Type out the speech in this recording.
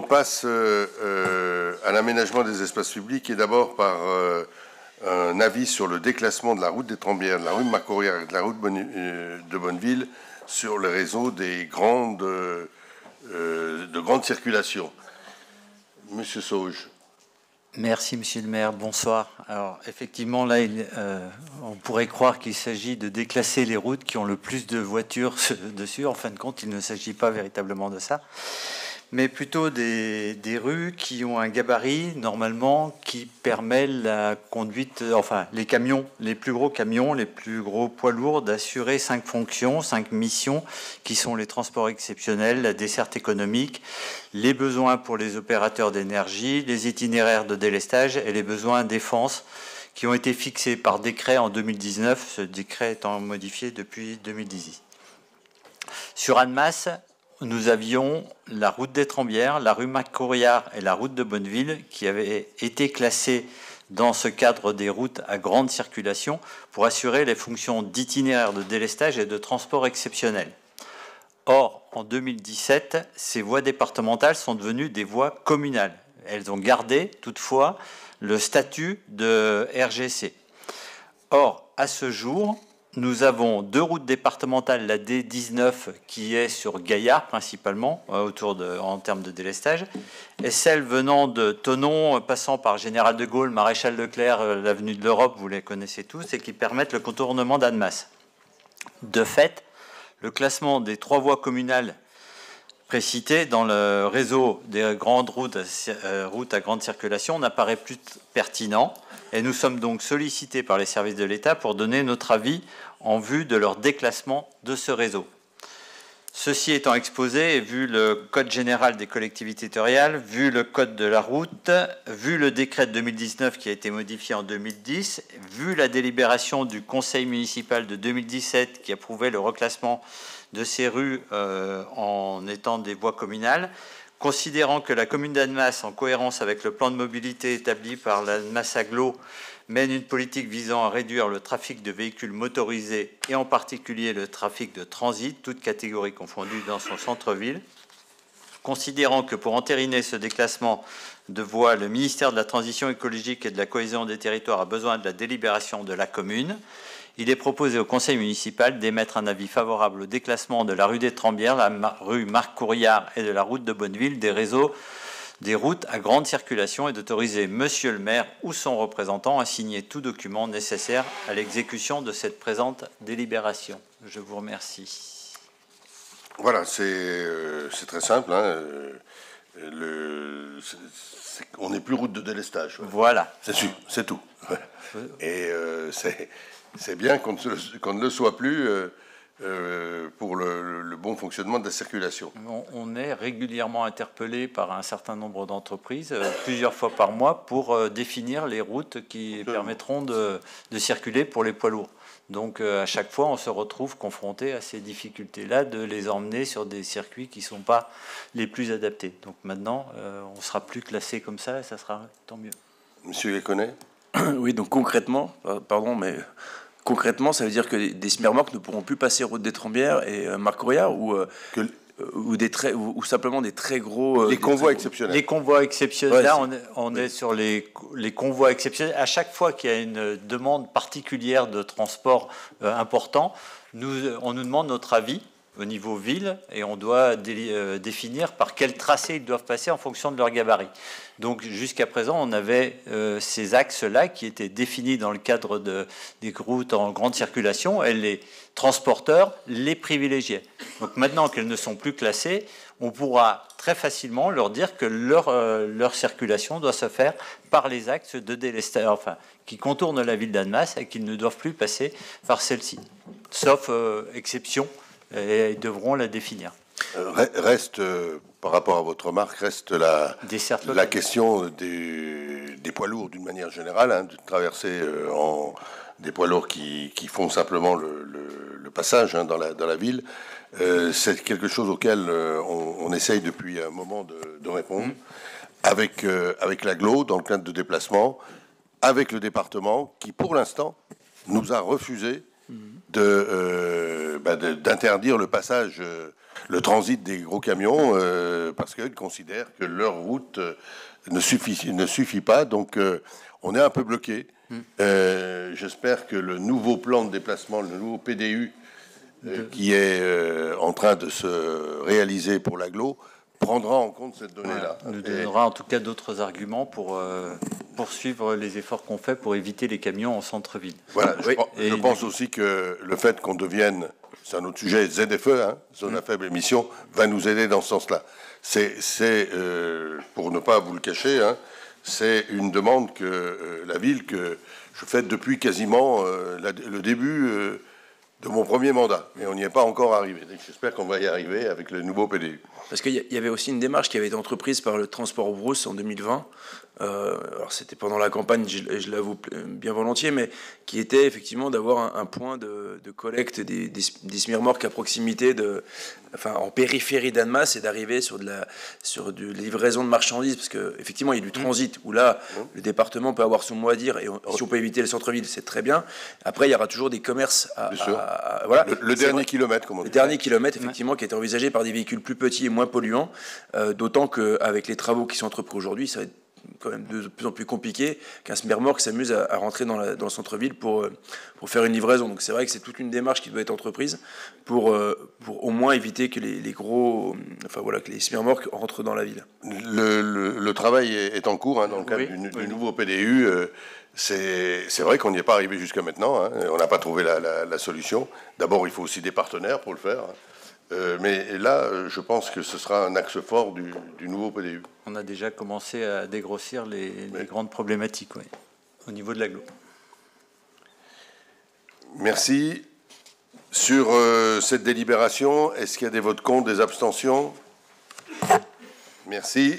passe à l'aménagement des espaces publics et d'abord par un avis sur le déclassement de la route des Trembières, de la rue de Marcourière et de la route de Bonneville sur le réseau des de grande circulation. Monsieur Sauge. Merci, monsieur le maire. Bonsoir. Alors, effectivement, là, on pourrait croire qu'il s'agit de déclasser les routes qui ont le plus de voitures dessus. En fin de compte, il ne s'agit pas véritablement de ça, mais plutôt des rues qui ont un gabarit, normalement, qui permet la conduite, enfin, les camions, les plus gros camions, les plus gros poids lourds, d'assurer 5 fonctions, 5 missions, qui sont les transports exceptionnels, la desserte économique, les besoins pour les opérateurs d'énergie, les itinéraires de délestage et les besoins défense qui ont été fixés par décret en 2019, ce décret étant modifié depuis 2018. Sur Annemasse, nous avions la route des Trembières, la rue Marcourière et la route de Bonneville qui avaient été classées dans ce cadre des routes à grande circulation pour assurer les fonctions d'itinéraire de délestage et de transport exceptionnel. Or, en 2017, ces voies départementales sont devenues des voies communales. Elles ont gardé, toutefois, le statut de RGC. Or, à ce jour, nous avons 2 routes départementales, la D19 qui est sur Gaillard principalement, en termes de délestage, et celle venant de Thonon, passant par Général de Gaulle, Maréchal Leclerc, l'avenue de l'Europe, vous les connaissez tous, et qui permettent le contournement d'Annemasse. De fait, le classement des 3 voies communales précitées dans le réseau des grandes routes à grande circulation n'apparaît plus pertinent et nous sommes donc sollicités par les services de l'État pour donner notre avis en vue de leur déclassement de ce réseau. Ceci étant exposé, et vu le Code général des collectivités territoriales, vu le Code de la route, vu le décret de 2019 qui a été modifié en 2010, vu la délibération du Conseil municipal de 2017 qui approuvait le reclassement de ces rues en étant des voies communales, considérant que la commune d'Annemasse, en cohérence avec le plan de mobilité établi par l'Annemasse Agglo, mène une politique visant à réduire le trafic de véhicules motorisés et en particulier le trafic de transit, toutes catégories confondues dans son centre-ville, considérant que pour entériner ce déclassement de voies, le ministère de la Transition écologique et de la cohésion des territoires a besoin de la délibération de la commune, il est proposé au conseil municipal d'émettre un avis favorable au déclassement de la rue des Trembières, la rue Marcourière et de la route de Bonneville des réseaux des routes à grande circulation et d'autoriser monsieur le maire ou son représentant à signer tout document nécessaire à l'exécution de cette présente délibération. Je vous remercie. Voilà, c'est très simple. Hein. On n'est plus route de délestage. Ouais. Voilà. C'est tout. Ouais. Et c'est bien qu'on ne le soit plus pour le bon fonctionnement de la circulation. On est régulièrement interpellé par un certain nombre d'entreprises, plusieurs fois par mois, pour définir les routes qui permettront de circuler pour les poids lourds. Donc à chaque fois, on se retrouve confronté à ces difficultés-là de les emmener sur des circuits qui ne sont pas les plus adaptés. Donc maintenant, on ne sera plus classé comme ça et ça sera tant mieux. Monsieur Léconnet ? Oui, donc concrètement, concrètement, ça veut dire que des semi-remorques ne pourront plus passer route des Trembières et Marcourière ou simplement des très gros... Les convois exceptionnels. Les convois exceptionnels. Là, on est sur les convois exceptionnels. À chaque fois qu'il y a une demande particulière de transport important, on nous demande notre avis au niveau ville et on doit définir par quel tracé ils doivent passer en fonction de leur gabarit. Donc jusqu'à présent, on avait ces axes-là qui étaient définis dans le cadre des routes en grande circulation et les transporteurs les privilégiaient. Donc maintenant qu'elles ne sont plus classées, on pourra très facilement leur dire que leur circulation doit se faire par les axes de délestage, enfin, qui contournent la ville d'Annemasse et qu'ils ne doivent plus passer par celle-ci, sauf exception. Et ils devront la définir. Reste, par rapport à votre remarque, reste la question des poids lourds d'une manière générale, hein, de traverser des poids lourds qui font simplement le passage hein, dans la ville. C'est quelque chose auquel on essaye depuis un moment de répondre avec l'AGLO dans le cadre de déplacement, avec le département qui, pour l'instant, nous a refusé d'interdire le passage, le transit des gros camions, parce qu'ils considèrent que leur route ne suffit pas. Donc, on est un peu bloqué. J'espère que le nouveau plan de déplacement, le nouveau PDU, qui est en train de se réaliser pour l'agglo, prendra en compte cette donnée-là. Nous donnera en tout cas d'autres arguments pour poursuivre les efforts qu'on fait pour éviter les camions en centre-ville. Voilà, je pense aussi que le fait qu'on devienne, c'est un autre sujet, ZFE, zone à faible émission, va nous aider dans ce sens-là. C'est pour ne pas vous le cacher, c'est une demande que la ville, que je fais depuis quasiment le début de mon premier mandat, mais on n'y est pas encore arrivé. J'espère qu'on va y arriver avec le nouveau PDU. Parce qu'il y avait aussi une démarche qui avait été entreprise par le Transport Brousse en 2020. Alors c'était pendant la campagne, je l'avoue bien volontiers, mais qui était effectivement d'avoir un point de collecte des semi-remorques à proximité, en périphérie d'Annemasse, et d'arriver sur de livraison de marchandises, parce qu'effectivement il y a du transit où là le département peut avoir son mot à dire, et si on peut éviter le centre-ville, c'est très bien. Après il y aura toujours des commerces voilà. Le dernier kilomètre, comme on dit. Le dernier kilomètre, effectivement, qui est envisagé par des véhicules plus petits et moins polluants, d'autant qu'avec les travaux qui sont entrepris aujourd'hui, ça va être quand même de plus en plus compliqué qu'un semi-remorque s'amuse à rentrer dans le centre-ville pour faire une livraison. Donc c'est vrai que c'est toute une démarche qui doit être entreprise pour au moins éviter que que les semi-remorques rentrent dans la ville. Le travail est en cours dans le cadre du nouveau PDU. C'est vrai qu'on n'y est pas arrivé jusqu'à maintenant. On n'a pas trouvé la solution. D'abord, il faut aussi des partenaires pour le faire. Mais là, je pense que ce sera un axe fort du nouveau PDU. On a déjà commencé à dégrossir les grandes problématiques au niveau de l'agglo. Merci. Sur cette délibération, est-ce qu'il y a des votes contre, des abstentions? Merci.